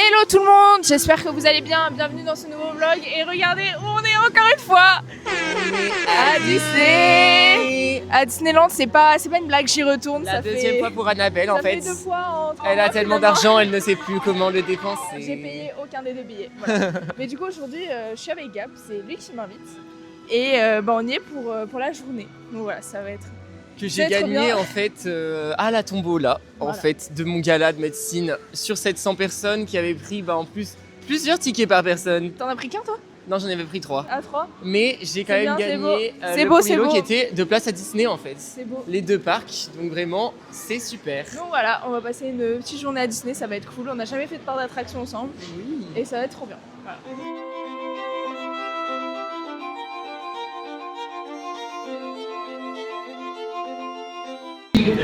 Hello tout le monde, j'espère que vous allez bien, bienvenue dans ce nouveau vlog et regardez où on est encore une fois à Disney. À Disneyland, c'est pas une blague, j'y retourne. La deuxième fois pour Annabelle en fait. Ça fait 2 fois en 3 Elle mois, a tellement finalement. d'argent, elle ne sait plus comment le dépenser. J'ai payé aucun des 2 billets. Voilà. Mais du coup aujourd'hui je suis avec Gab, c'est lui qui m'invite et on y est pour la journée. Donc voilà, ça va être... Que j'ai gagné en fait à la tombola en fait de mon gala de médecine sur 700 personnes qui avaient pris en plus plusieurs tickets par personne. T'en as pris qu'un toi? Non, j'en avais pris 3. Ah 3? Mais j'ai quand même gagné le premier lot qui était de place à Disney en fait. C'est beau. Les 2 parcs, donc vraiment c'est super. Donc voilà, on va passer une petite journée à Disney, ça va être cool. On n'a jamais fait de parc d'attraction ensemble et ça va être trop bien. Voilà.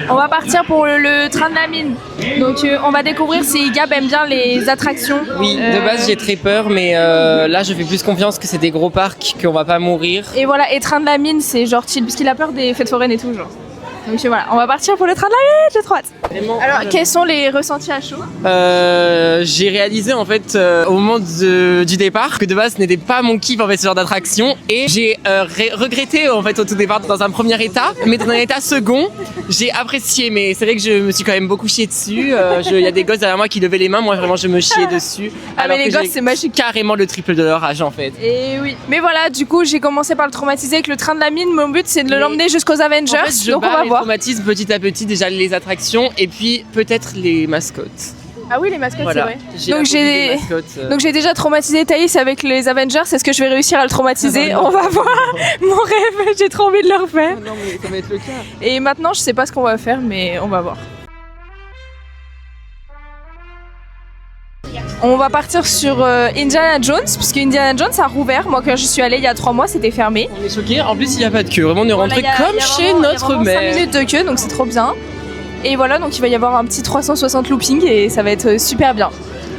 On va partir pour le train de la mine. Donc on va découvrir si Gab aime bien les attractions. Oui, de base j'ai très peur, mais là je fais plus confiance que c'est des gros parcs, qu'on va pas mourir. Et voilà, et train de la mine c'est genre chill, parce qu'il a peur des fêtes foraines et tout genre. Donc voilà, on va partir pour le train de la mine, j'ai trop hâte. Alors quels sont les ressentis à chaud? J'ai réalisé en fait au moment du départ que de base ce n'était pas mon kiff en fait ce genre d'attraction et j'ai regretté en fait au tout départ dans un premier état, mais dans un état second j'ai apprécié, mais c'est vrai que je me suis quand même beaucoup chié dessus. Il y a des gosses derrière moi qui levaient les mains, moi vraiment je me chiais dessus. Alors mais les gosses c'est magique, carrément le triple de leur âge en fait. Et oui, mais voilà, du coup j'ai commencé par le traumatiser avec le train de la mine. Mon but c'est de l'emmener jusqu'aux Avengers, en fait, donc on va voir. Traumatise petit à petit déjà les attractions et puis peut-être les mascottes. Ah oui, les mascottes, voilà. c'est vrai. Donc j'ai déjà traumatisé Thaïs avec les Avengers. Est-ce que je vais réussir à le traumatiser? On va voir. Mon rêve, j'ai trop envie de le refaire. Non mais ça va être le cas. Et maintenant, je sais pas ce qu'on va faire, mais on va voir. On va partir sur Indiana Jones, puisque Indiana Jones a rouvert. Moi, quand je suis allée il y a 3 mois, c'était fermé. On est choqués. En plus, il n'y a pas de queue. Vraiment, on est rentré comme chez notre mère. 5 minutes de queue, donc c'est trop bien. Et voilà, donc il va y avoir un petit 360 looping et ça va être super bien.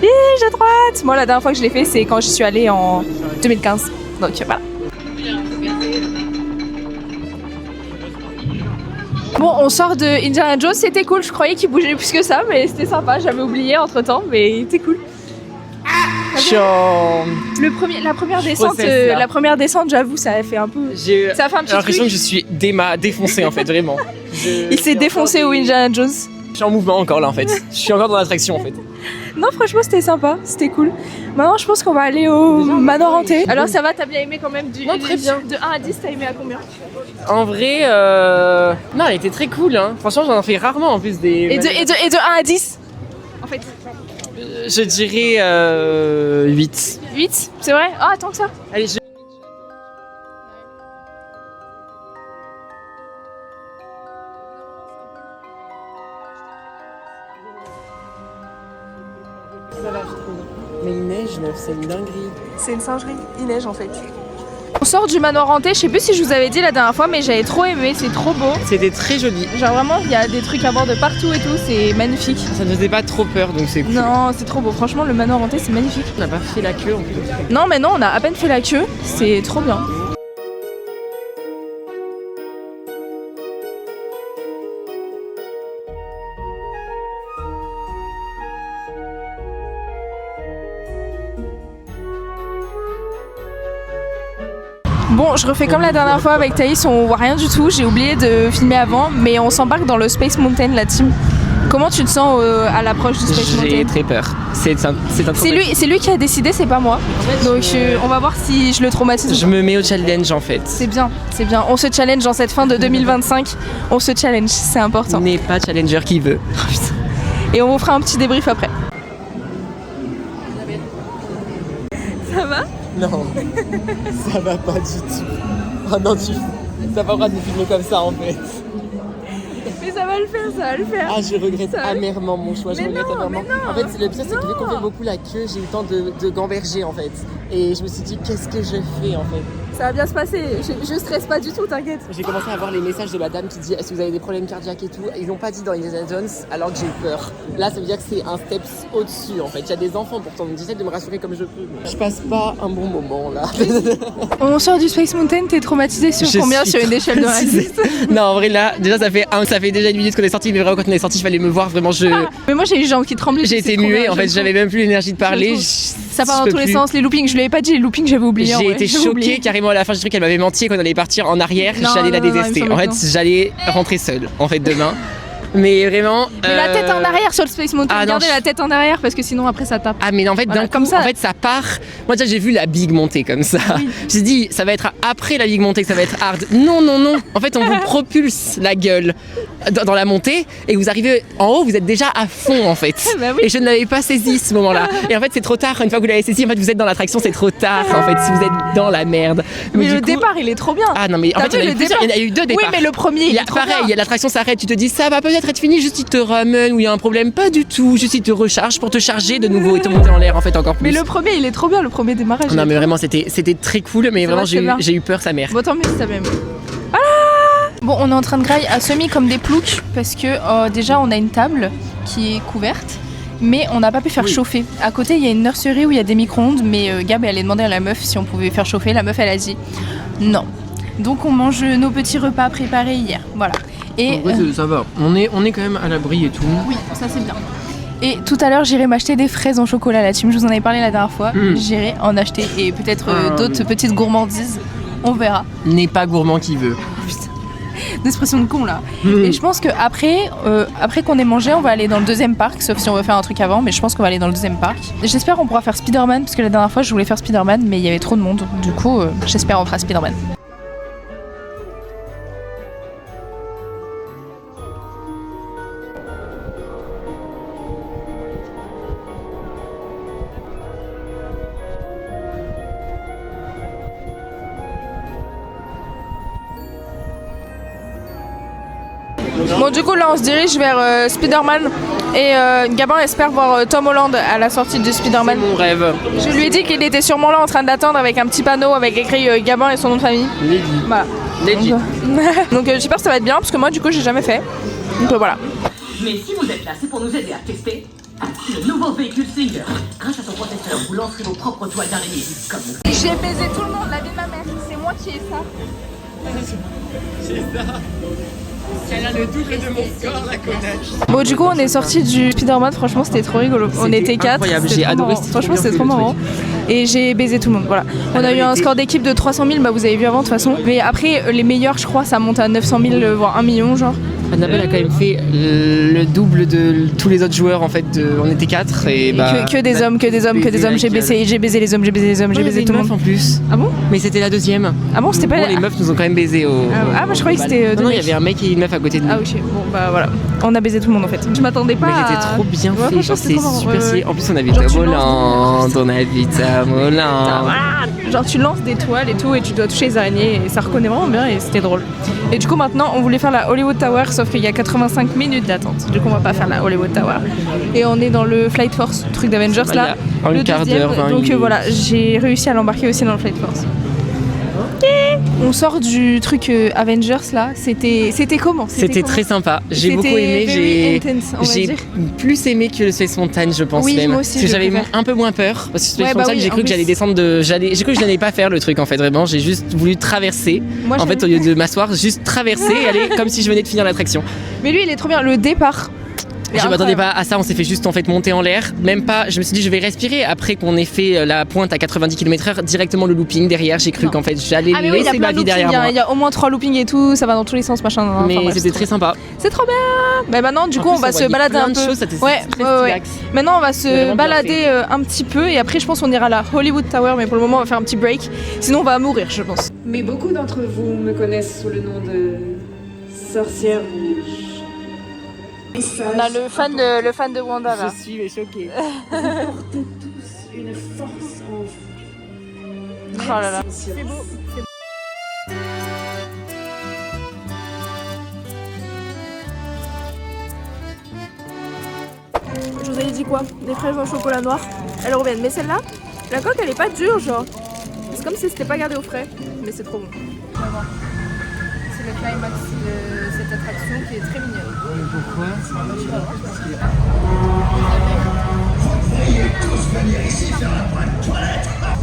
Et j'ai trop hâte. Moi, la dernière fois que je l'ai fait, c'est quand je suis allée en 2015. Donc voilà. Bon, on sort de Indiana Jones, c'était cool. Je croyais qu'il bougeait plus que ça, mais c'était sympa. J'avais oublié entre temps, mais c'était cool. La première descente, j'avoue, ça a fait un peu. J'ai l'impression que je suis défoncé en fait, vraiment. Il s'est défoncé au Indiana Jones. Je suis en mouvement encore là en fait. Je suis encore dans l'attraction en fait. Non, franchement, c'était sympa, c'était cool. Maintenant, je pense qu'on va aller au manoir hanté. Alors, ça va, t'as bien aimé quand même Non, très bien. De 1 à 10, t'as aimé à combien? En vrai, non, elle était très cool. Hein. Franchement, j'en fais rarement en plus des. Et de 1 à 10 en fait? Je dirais 8. 8? C'est vrai? Ah, tant que ça. Allez, Ça va, je trouve. Mais il neige, meuf, c'est une dinguerie. C'est une singerie, il neige en fait. On sort du manoir hanté, je sais plus si je vous avais dit la dernière fois, mais j'avais trop aimé, c'est trop beau. C'était très joli. Genre vraiment, il y a des trucs à voir de partout et tout, c'est magnifique. Ça ne faisait pas trop peur, donc c'est cool. Non, c'est trop beau, franchement, le manoir hanté, c'est magnifique. On n'a pas fait la queue en plus. Non, mais non, on a à peine fait la queue, c'est trop bien. Bon, je refais comme la dernière fois avec Thaïs, on voit rien du tout, j'ai oublié de filmer avant, mais on s'embarque dans le Space Mountain, la team. Comment tu te sens à l'approche du Space Mountain? J'ai très peur. C'est lui qui a décidé, c'est pas moi. Donc on va voir si je le traumatise. Je me mets au challenge en fait. C'est bien, c'est bien. On se challenge en cette fin de 2025. On se challenge, c'est important. On n'est pas challenger qui veut. Oh, putain. Et on vous fera un petit débrief après. Ça va? Non, ça va pas du tout. Oh non, t'as pas le droit de me filmer comme ça en fait. Mais ça va le faire, ça va le faire. Ah, je regrette amèrement mon choix, je regrette amèrement. En fait, le pire, c'est que vu qu'on fait beaucoup la queue, j'ai eu le temps de gamberger en fait. Et je me suis dit, qu'est-ce que je fais en fait? Ça va bien se passer, je stresse pas du tout, t'inquiète. J'ai commencé à voir les messages de la dame qui dit est-ce que vous avez des problèmes cardiaques et tout. Ils n'ont pas dit dans Indiana Jones alors que j'ai eu peur. Là ça veut dire que c'est un step au-dessus en fait. Il y a des enfants pourtant, j'essaie de me rassurer comme je peux. Je passe pas un bon moment là. On sort du Space Mountain, t'es traumatisé sur combien sur une échelle de Ragis? Non en vrai là, déjà ça fait déjà une minute qu'on est sorti, mais vraiment quand on est sorti, il fallait me voir vraiment. Mais moi j'ai eu les jambes qui tremblaient. J'ai été muée en fait, j'avais même plus l'énergie de parler. Ça part dans tous les sens, les loopings, je lui avais pas dit les loopings, j'avais oublié. J'ai été choquée carrément à la fin, j'ai cru qu'elle m'avait menti et qu'on allait partir en arrière, j'allais la détester. En fait, j'allais rentrer seule en fait demain. Mais vraiment. Mais la tête en arrière sur le Space Mountain. Gardez la tête en arrière parce que sinon après ça tape. Ah mais en fait voilà, d'un coup, ça. En fait ça part. Moi déjà j'ai vu la big montée comme ça. Oui. J'ai dit ça va être après la big montée que ça va être hard. Non. En fait on vous propulse la gueule dans la montée et vous arrivez en haut, vous êtes déjà à fond en fait. Bah oui. Et je ne l'avais pas saisi ce moment-là. Et en fait c'est trop tard. Une fois que vous l'avez saisi, en fait vous êtes dans l'attraction, c'est trop tard en fait si vous êtes dans la merde. Mais le départ il est trop bien. Ah non mais en fait il y a eu deux départs. Oui mais le premier il est trop pareil. L'attraction s'arrête, tu te dis ça va peut-être être fini, juste il te ramène où il y a un problème, pas du tout, juste il te recharge pour te charger de nouveau et te monter en l'air en fait encore plus. Mais le premier il est trop bien, le premier démarrage. Non mais vraiment c'était très cool, mais vraiment j'ai eu peur sa mère. Bon tant mieux si t'as bien aimé. Bon on est en train de grailler à semi comme des ploucs parce que déjà on a une table qui est couverte. Mais on n'a pas pu faire chauffer. À côté, il y a une nurserie où il y a des micro-ondes, mais Gab elle allait demander à la meuf si on pouvait faire chauffer. La meuf elle a dit non. Donc on mange nos petits repas préparés hier. Voilà. Et en vrai, ça va. On est quand même à l'abri et tout. Oui, ça c'est bien. Et tout à l'heure, j'irai m'acheter des fraises en chocolat. La team, je vous en avais parlé la dernière fois. J'irai en acheter et peut-être d'autres petites gourmandises. On verra. N'est pas gourmand qui veut. D'expression de con là. Et je pense qu'après après qu'on ait mangé, on va aller dans le deuxième parc, sauf si on veut faire un truc avant, mais je pense qu'on va aller dans le deuxième parc. J'espère qu'on pourra faire Spider-Man, parce que la dernière fois je voulais faire Spider-Man, mais il y avait trop de monde. Du coup, j'espère on fera Spider-Man. Bon du coup là on se dirige vers Spider-Man et Gabin espère voir Tom Holland à la sortie de Spider-Man. C'est mon rêve. Je lui ai dit qu'il était sûrement là en train d'attendre avec un petit panneau avec écrit Gabin et son nom de famille. Legit. Voilà. Legit. Donc j'espère que ça va être bien parce que moi du coup j'ai jamais fait. Donc voilà. Mais si vous êtes là, c'est pour nous aider à tester le nouveau véhicule Slinger. Grâce à son protecteur, vous lancerez vos propres toiles d'araignée comme nous. J'ai baisé tout le monde, la vie de ma mère. C'est moi qui ai ça. C'est ça. Elle a le double de mon corps, la connasse. Bon du coup on est sorti du Spider-Man, franchement c'était trop rigolo. On était 4. Incroyable, j'ai adoré. Franchement c'était trop marrant. Et j'ai baisé tout le monde, voilà. On a eu un score d'équipe de 300 000, bah vous avez vu avant de toute façon. Mais après les meilleurs je crois ça monte à 900 000 voire 1 million genre. Annabelle a quand même fait le double de tous les autres joueurs en fait. On était 4 et bah. Que des hommes. J'ai baisé les hommes, j'ai baisé tout le monde. En plus. Ah bon? Mais c'était la deuxième. Ah bon c'était pas. Bon, les meufs nous ont quand même baisé au. Ah moi je croyais que c'était. Non il y avait un mec et une meuf à côté de nous. Ah ok bon bah voilà. On a baisé tout le monde en fait. Je m'attendais pas. Mais c'était trop bien fait. Genre c'est super stylé. En plus on avait Genre, Tom Holland. On avait Tom Holland. Genre tu lances des toiles et tout et tu dois toucher les araignées et ça reconnaît vraiment bien et c'était drôle. Et du coup maintenant on voulait faire la Hollywood Tower sauf qu'il y a 85 minutes d'attente. Du coup on va pas faire la Hollywood Tower. Et on est dans le Flight Force, truc d'Avengers là. Un quart d'heure. Donc voilà, j'ai réussi à l'embarquer aussi dans le Flight Force. On sort du truc Avengers là, c'était comment? C'était très sympa, j'ai beaucoup aimé, j'ai plus aimé que le Space Mountain je pense même. Moi aussi, parce que j'avais un peu moins peur, parce que Space Mountain j'ai cru que j'allais descendre j'ai cru que je n'allais pas faire le truc en fait vraiment, j'ai juste voulu traverser, en fait au lieu de m'asseoir, juste traverser et aller comme si je venais de finir l'attraction. Mais lui il est trop bien, le départ. Je m'attendais pas à ça, on s'est fait juste en fait monter en l'air, même pas, je me suis dit je vais respirer après qu'on ait fait la pointe à 90 km/h, directement le looping derrière, j'ai cru qu'en fait j'allais laisser ma vie derrière moi. Il y a au moins 3 loopings et tout, ça va dans tous les sens machin. Mais c'était très sympa. C'est trop bien. Bah maintenant du coup on va se balader un peu. Ouais. Maintenant on va se balader un petit peu et après je pense on ira à la Hollywood Tower mais pour le moment on va faire un petit break, sinon on va mourir je pense. Mais beaucoup d'entre vous me connaissent sous le nom de Sorcière Rouge. On a le fan de Wanda là. Je suis choquée. Vous portez tous une force en vous. Oh là là. C'est beau. Je vous avais dit quoi? Des fraises au chocolat noir. Elles reviennent. Mais celle-là, la coque elle est pas dure genre. Est-ce comme si c'était pas gardé au frais, mais c'est trop bon. Vraiment. C'est le climax de cette attraction qui est très mignonne. Pourquoi? Je sais pas, parce qu'il est...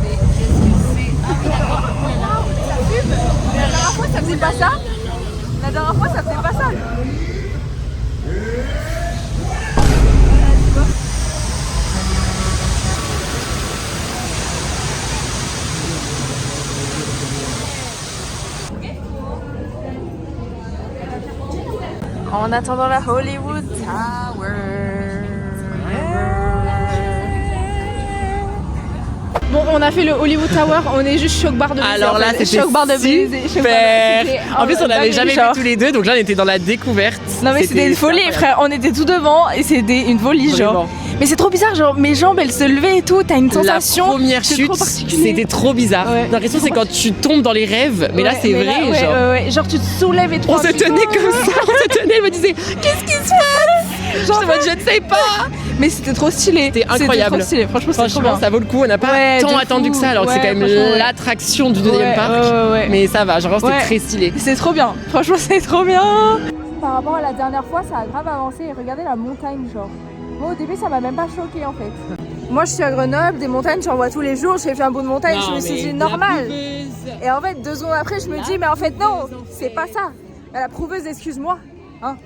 Mais qu'est-ce que c'est? Ça fume. La dernière fois ça faisait pas ça. La dernière fois ça faisait pas ça. En attendant la Hollywood Tower. Bon, on a fait le Hollywood Tower, on est juste choc-barre de baiser. Alors là, c'était super. En plus, on n'avait jamais vu tous les deux, donc là, on était dans la découverte. Non mais c'était une folie, frère. On était tout devant et c'était une folie, genre. Mais c'est trop bizarre, genre mes jambes elles se levaient et tout. T'as une sensation. La première chute, c'était trop bizarre. Ouais. L'impression c'est quand tu tombes dans les rêves, mais là c'est vrai, là, genre. Ouais. Genre tu te soulèves et tout. On se tenait comme ça, on se tenait, elle me disait qu'est-ce qui se passe? Genre je ne sais pas. Mais c'était trop stylé. C'était incroyable. Trop stylé. Franchement, ça vaut le coup. On n'a pas tant attendu que ça, alors que c'est quand même l'attraction du deuxième parc. Mais ça va, genre c'était très stylé. C'est trop bien. Franchement, c'est trop bien. Par rapport à la dernière fois, ça a grave avancé. Regardez la montagne, genre. Moi, au début, ça m'a même pas choqué en fait. Moi, je suis à Grenoble, des montagnes, j'en vois tous les jours. J'ai fait un bout de montagne, je me suis dit normal. Et en fait, 2 secondes après, je me dis, mais en fait, non, c'est pas ça. La prouveuse, excuse-moi. Hein.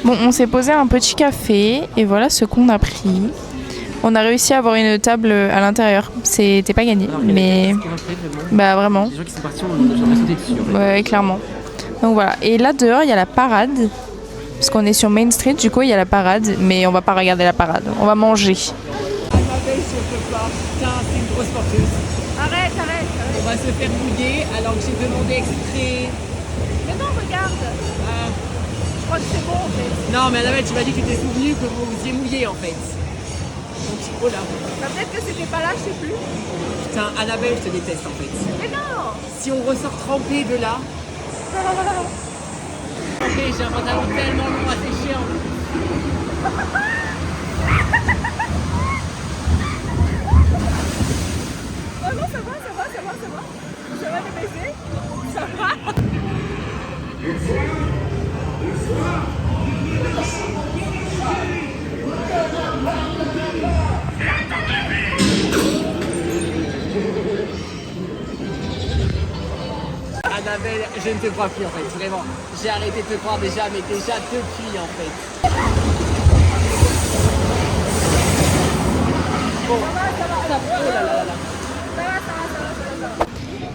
Bon, on s'est posé un petit café et voilà ce qu'on a pris. On a réussi à avoir une table à l'intérieur. C'était pas gagné, mais bah vraiment. Les gens qui sont partis, j'aurais sauté dessus. Ouais, clairement. Donc voilà. Et là dehors, il y a la parade. Parce qu'on est sur Main Street, du coup, il y a la parade. Mais on va pas regarder la parade. On va manger. Tiens, c'est une grosse porteuse. Arrête. On va se faire mouiller alors que j'ai demandé exprès. Mais non, regarde. Je crois que c'est bon en fait. Non, mais Annabelle, tu m'as dit que tu t'es souvenu que vous vous étiez mouillé en fait. Donc, oh là. Bah, peut-être que c'était pas là, je sais plus. Putain, Annabelle, je te déteste en fait. Mais non. Si on ressort trempé de là. Ok, j'ai un pantalon tellement long à sécher en plus. Oh non, ça va. Ça va les baiser. Ça va. Annabelle, je ne te crois plus en fait, vraiment. J'ai arrêté de te croire déjà, mais déjà depuis en fait. Bon, ça va. Oh là là là là.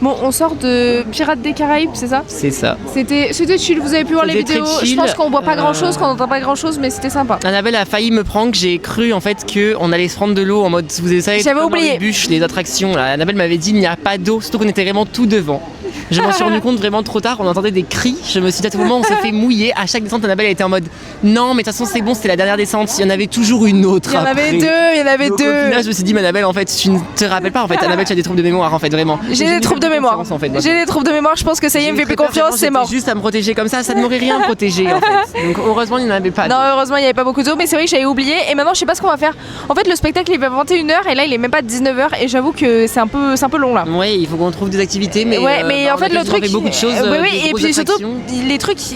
Bon, on sort de Pirates des Caraïbes, c'est ça? C'est ça. C'était chill, vous avez pu voir les C'était vidéos. très Je chill. pense qu'on voit pas grand chose, qu'on entend pas grand chose, mais c'était sympa. Annabelle a failli me prank, j'ai cru en fait qu'on allait se prendre de l'eau en mode, vous savez, J'avais comme oublié. dans les bûches, les attractions. Là. Annabelle m'avait dit il n'y a pas d'eau, surtout qu'on était vraiment tout devant. Je m'en suis rendu compte vraiment trop tard, on entendait des cris. Je me suis dit à tout moment on s'est fait mouiller. À chaque descente, Annabelle était en mode non, mais de toute façon c'est bon, c'était la dernière descente. Il y en avait toujours une autre. Il y en avait Donc, deux. Au final, je me suis dit, mais Annabelle, en fait, tu ne te rappelles pas. En fait, Annabelle, tu as des troubles de mémoire, en fait, vraiment. J'ai des troubles de mémoire. En fait, J'ai des troubles de mémoire, je pense que ça y est, il me fait plus confiance, c'est mort. Juste à me protéger comme ça ne m'aurait rien protégé, en fait. Donc heureusement, il n'y en avait pas. Non, heureusement, il n'y avait pas beaucoup d'eau, mais c'est vrai que j'avais oublié. Et maintenant, je sais pas ce qu'on va faire. En fait, le spectacle il est à 21h et là, il est même pas 19h. Et j'avoue que c'est un peu long là. Ouais, il faut qu'on trouve des activités, mais. Ouais, mais en fait, le truc. fait beaucoup de choses. Oui, et puis surtout,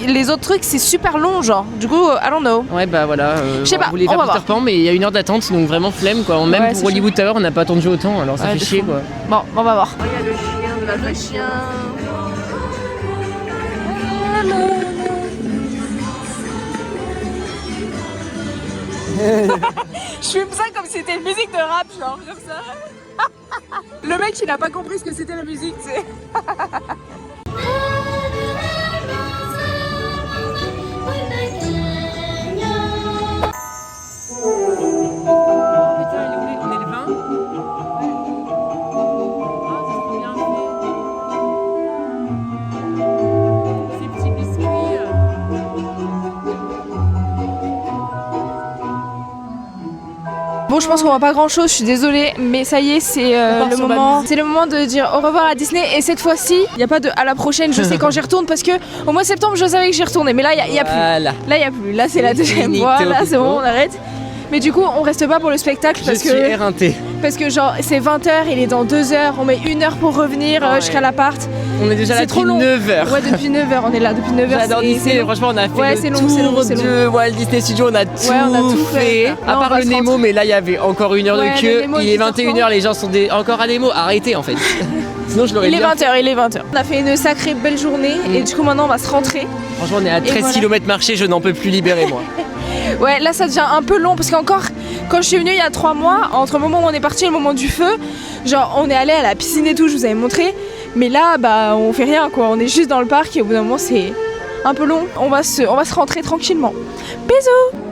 les autres trucs, c'est super long, genre. Du coup, I don't know. Ouais, bah voilà. Je sais pas, on voulait faire Peter Pan, mais il y a 1 heure d'attente, donc vraiment flemme, quoi. Même pour Hollywood Tower, on n'a pas attendu autant, alors ça fait chier, quoi. Bon, on va voir. Il y a le chien de la vraie chien. Je fume ça comme si c'était une musique de rap, genre comme ça. Le mec il a pas compris ce que c'était la musique, tu sais. Bon, je pense qu'on voit pas grand chose, je suis désolée, mais ça y est, c'est le moment. C'est le moment de dire au revoir à Disney. Et cette fois-ci, il n'y a pas de à la prochaine, je sais quand j'y retourne parce que au mois de septembre, je savais que j'y retournais. Mais là, il n'y a plus. Là, il n'y a plus. Là, c'est la deuxième fois. Là, c'est bon, on arrête. Mais du coup, on reste pas pour le spectacle parce que. Je suis éreinté. Parce que, genre, c'est 20h, il est dans 2 heures, on met 1 heure pour revenir jusqu'à l'appart. On est déjà là depuis 9h. Ouais, depuis 9h, on est là depuis 9h. J'adore Disney, franchement, on a fait le tour de Walt Disney Studios, on a tout fait. À part le Nemo, mais là, il y avait encore 1 heure de queue. Il est 21h, les gens sont encore à Nemo. Arrêtez, en fait. Sinon, je l'aurais dit. Il est 20h. On a fait une sacrée belle journée et du coup, maintenant, on va se rentrer. Franchement, on est à 13 km marché, je n'en peux plus, libérer-moi. Ouais, là ça devient un peu long parce qu'encore quand je suis venue il y a 3 mois, entre le moment où on est parti et le moment du feu, genre on est allé à la piscine et tout, je vous avais montré, mais là bah on fait rien quoi, on est juste dans le parc et au bout d'un moment c'est un peu long. On va se rentrer tranquillement. Bisous.